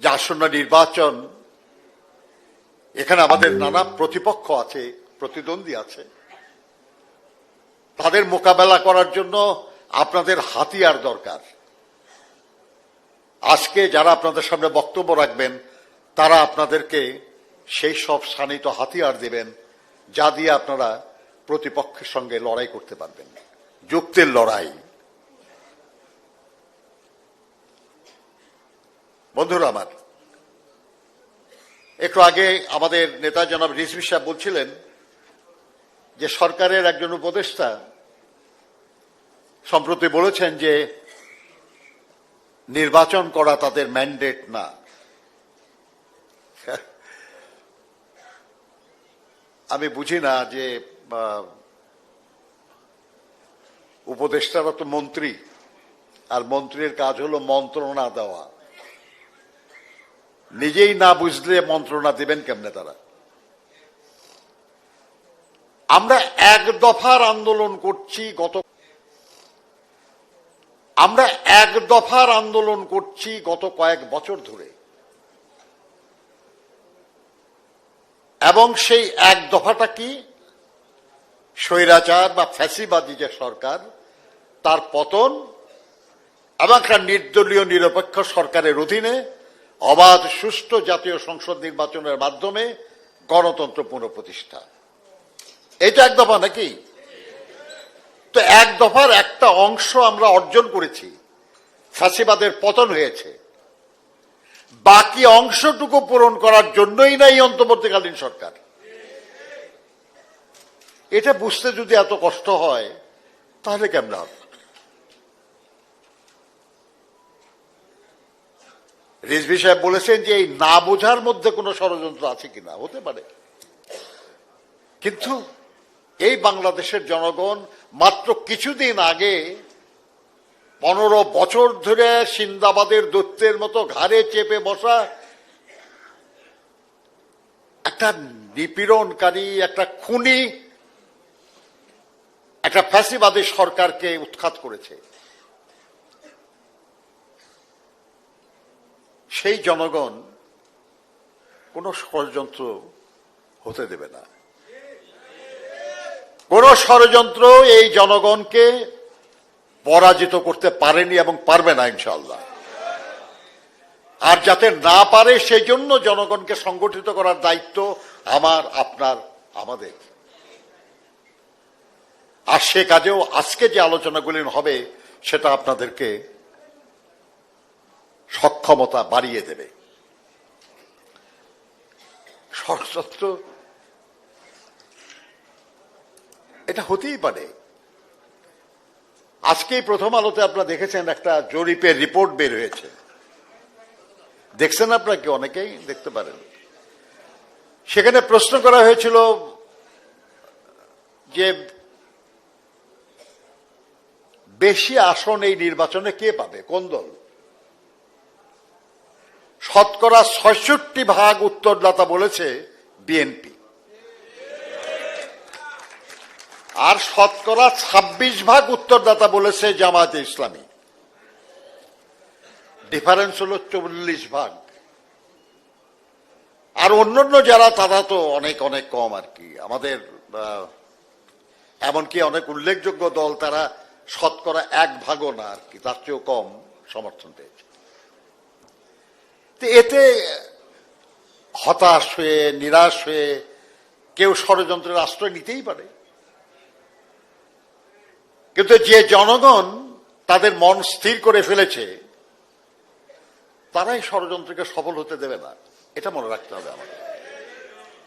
যে আসন্ন নির্বাচন, এখানে আমাদের নানা প্রতিপক্ষ আছে, প্রতিদ্বন্দ্বী আছে, তাদের মোকাবেলা করার জন্য আপনাদের হাতিয়ার দরকার। আজকে যারা আপনাদের সামনে বক্তব্য রাখবেন তারা আপনাদেরকে সেই সব শানিত হাতিয়ার দেবেন যা দিয়ে আপনারা প্রতিপক্ষের সঙ্গে লড়াই করতে পারবেন, যুক্তির লড়াই। বন্ধুরা আমার, একটু আগে আমাদের নেতা জনাব রিজভী সাহেব বলছিলেন যে সরকারের একজন উপদেষ্টা সম্প্রতি বলেছেন যে নির্বাচন করা তাদের ম্যান্ডেট না। আমি বুঝি না যে উপদেষ্টারা তো মন্ত্রী, আর মন্ত্রীর কাজ হলো মন্ত্রণা দেওয়া। নিজেই না বুঝলে মন্ত্রণা দেবেন কেমনে তারা? আমরা এক দফার আন্দোলন করছি গত কয়েক বছর ধরে, এবং সেই এক দফাটা কি? স্বৈরাচার বা ফ্যাসিবাদী যে সরকার তার পতন এবং একটা নির্দলীয় নিরপেক্ষ সরকারের অধীনে অবাধ সুষ্ঠু জাতীয় সংসদ নির্বাচনের মাধ্যমে গণতন্ত্র পুনঃপ্রতিষ্ঠা। এটা এক দফা নাকি? তো এক দফার একটা অংশ আমরা অর্জন করেছি, ফ্যাসিবাদের পতন হয়েছে। বাকি অংশটুকু পূরণ করার জন্যই না এই অন্তর্বর্তীকালীন সরকার। এটা বুঝতে যদি এত কষ্ট হয় তাহলে কেমন হবে? রিজভী সাহেব বলেছেন যে এই না বোঝার মধ্যে কোনো ষড়যন্ত্র আছে কিনা, হতে পারে, কিন্তু এই বাংলাদেশের জনগণ মাত্র কিছুদিন আগে 15 বছর ধরে সিন্দাবাদের দৈত্যের মতো ঘাড়ে চেপে বসা একটা নিপীড়নকারী, একটা খুনি, একটা ফ্যাসিবাদী সরকারকে উৎখাত করেছে। সেই জনগণ কোন ষড়যন্ত্র হতে দেবে না। কোন ষড়যন্ত্র এই জনগণকে পরাজিত করতে পারেনি এবং পারবে না ইনশাআল্লাহ। আর যাতে না পারে সেই জন্য জনগণকে সংগঠিত করার দায়িত্ব আমার, আপনার, আমাদের। আর সে কাজেও আজকে যে আলোচনাগুলি হবে সেটা আপনাদেরকে সক্ষমতা বাড়িয়ে দেবে। ষড়যন্ত্র এটা হতেই পারে। আজকেই প্রথম আলোতে আপনারা দেখেছেন একটা জরিপের রিপোর্ট বের হয়েছে, দেখছেন আপনারা কি? অনেকেই দেখতে পারেন। সেখানে প্রশ্ন করা হয়েছিল যে বেশি আসন এই নির্বাচনে কে পাবে, কোন দল? শতকরা ৬৬% উত্তরদাতা বলেছে বিএনপি, আর শতকরা ২৬% উত্তরদাতা বলেছে জামায়াতে ইসলামী। ডিফারেন্স হলো ৪০%। আর অন্যান্য যারা, তারা তো অনেক অনেক কম আর কি। আমাদের এমনকি অনেক উল্লেখযোগ্য দল তারা শতকরা ১% না আর কি, তার চেয়েও কম সমর্থন পেয়েছে। এতে হতাশ হয়ে, নিরাশ হয়ে কেউ ষড়যন্ত্রের আশ্রয় নিতেই পারে, কিন্তু যে জনগণ তাদের মন স্থির করে ফেলেছে তারাই ষড়যন্ত্রকে সফল হতে দেবে না, এটা মনে রাখতে হবে আমাদের।